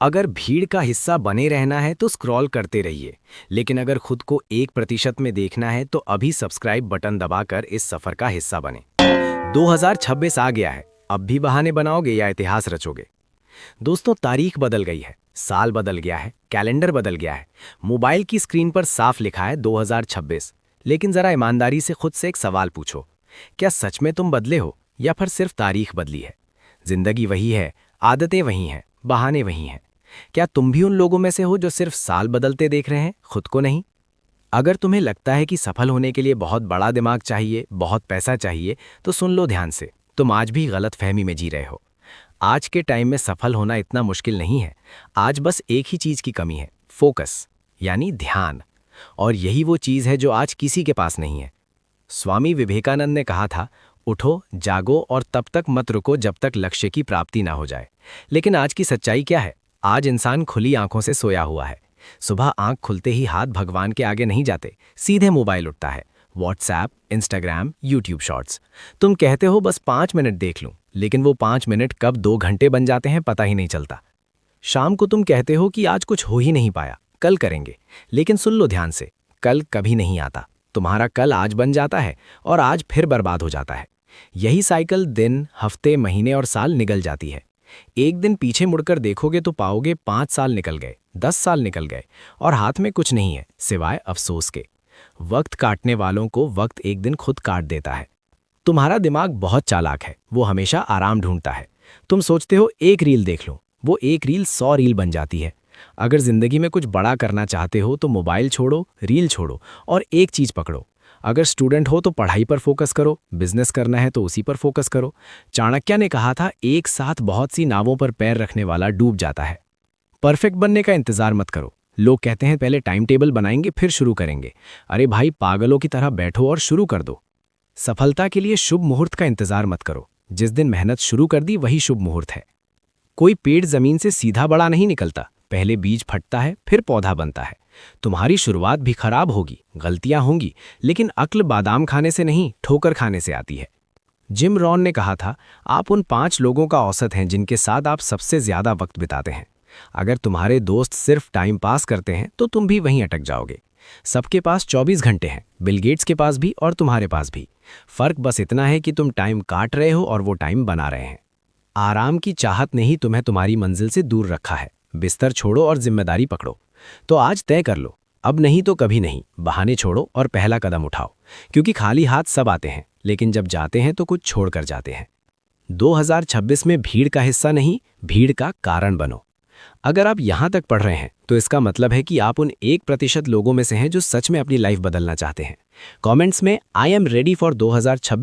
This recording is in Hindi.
अगर भीड़ का हिस्सा बने रहना है तो स्क्रॉल करते रहिए, लेकिन अगर खुद को 1% में देखना है तो अभी सब्सक्राइब बटन दबाकर इस सफर का हिस्सा बने। 2026 आ गया है, अब भी बहाने बनाओगे या इतिहास रचोगे? दोस्तों, तारीख बदल गई है, साल बदल गया है, कैलेंडर बदल गया है, मोबाइल की स्क्रीन पर साफ लिखा है 2026। लेकिन जरा ईमानदारी से खुद से एक सवाल पूछो, क्या सच में तुम बदले हो या फिर सिर्फ तारीख बदली है? जिंदगी वही है, आदतें वही हैं, बहाने वही हैं। क्या तुम भी उन लोगों में से हो जो सिर्फ साल बदलते देख रहे हैं, खुद को नहीं? अगर तुम्हें लगता है कि सफल होने के लिए बहुत बड़ा दिमाग चाहिए, बहुत पैसा चाहिए, तो सुन लो ध्यान से, तुम आज भी गलत फहमी में जी रहे हो। आज के टाइम में सफल होना इतना मुश्किल नहीं है। आज बस एक ही चीज की कमी है, फोकस, यानी ध्यान। और यही वो चीज है जो आज किसी के पास नहीं है। स्वामी विवेकानंद ने कहा था, उठो, जागो और तब तक मत रुको जब तक लक्ष्य की प्राप्ति ना हो जाए। लेकिन आज की सच्चाई क्या है? आज इंसान खुली आंखों से सोया हुआ है। सुबह आंख खुलते ही हाथ भगवान के आगे नहीं जाते, सीधे मोबाइल उठता है। WhatsApp, Instagram, YouTube shorts. तुम कहते हो बस 5 मिनट देख लूं, लेकिन वो 5 मिनट कब 2 घंटे बन जाते हैं पता ही नहीं चलता। शाम को तुम कहते हो कि आज कुछ हो ही नहीं पाया, कल करेंगे। लेकिन सुन लो ध्यान से, कल कभी नहीं आता। तुम्हारा कल आज बन जाता है और आज फिर बर्बाद हो जाता है। यही साइकिल दिन, हफ्ते, महीने और साल निकल जाती है। एक दिन पीछे मुड़कर देखोगे तो पाओगे 5 साल निकल गए, 10 साल निकल गए और हाथ में कुछ नहीं है सिवाय अफसोस के। वक्त काटने वालों को वक्त एक दिन खुद काट देता है। तुम्हारा दिमाग बहुत चालाक है, वो हमेशा आराम ढूंढता है। तुम सोचते हो एक रील देख लो, वो एक रील 100 रील बन जाती है। अगर जिंदगी में कुछ बड़ा करना चाहते हो तो मोबाइल छोड़ो, रील छोड़ो और एक चीज पकड़ो। अगर स्टूडेंट हो तो पढ़ाई पर फोकस करो, बिजनेस करना है तो उसी पर फोकस करो। चाणक्य ने कहा था, एक साथ बहुत सी नावों पर पैर रखने वाला डूब जाता है। परफेक्ट बनने का इंतजार मत करो। लोग कहते हैं पहले टाइम टेबल बनाएंगे फिर शुरू करेंगे। अरे भाई, पागलों की तरह बैठो और शुरू कर दो। सफलता के लिए शुभ मुहूर्त का इंतजार मत करो। जिस दिन मेहनत शुरू कर दी वही शुभ मुहूर्त है। कोई पेड़ जमीन से सीधा बड़ा नहीं निकलता, पहले बीज फटता है फिर पौधा बनता है। तुम्हारी शुरुआत भी खराब होगी, गलतियां होंगी, लेकिन अक्ल बादाम खाने से नहीं, ठोकर खाने से आती है। जिम रॉन ने कहा था, आप उन 5 लोगों का औसत हैं जिनके साथ आप सबसे ज्यादा वक्त बिताते हैं। अगर तुम्हारे दोस्त सिर्फ टाइम पास करते हैं तो तुम भी वहीं अटक जाओगे। सबके पास 24 घंटे हैं, बिल गेट्स के पास भी और तुम्हारे पास भी। फर्क बस इतना है कि तुम टाइम काट रहे हो और वो टाइम बना रहे हैं। आराम की चाहत ने ही तुम्हें तुम्हारी मंजिल से दूर रखा है। बिस्तर छोड़ो और जिम्मेदारी पकड़ो। तो आज तय कर लो, अब नहीं तो कभी नहीं। बहाने छोड़ो और पहला कदम उठाओ, क्योंकि खाली हाथ सब आते हैं, लेकिन जब जाते हैं तो कुछ छोड़ कर जाते हैं। 2026 में भीड़ का हिस्सा नहीं, भीड़ का कारण बनो। अगर आप यहां तक पढ़ रहे हैं तो इसका मतलब है कि आप उन 1% लोगों में से हैं जो सच में अपनी लाइफ बदलना चाहते हैं। कमेंट्स में आई एम रेडी फॉर 2026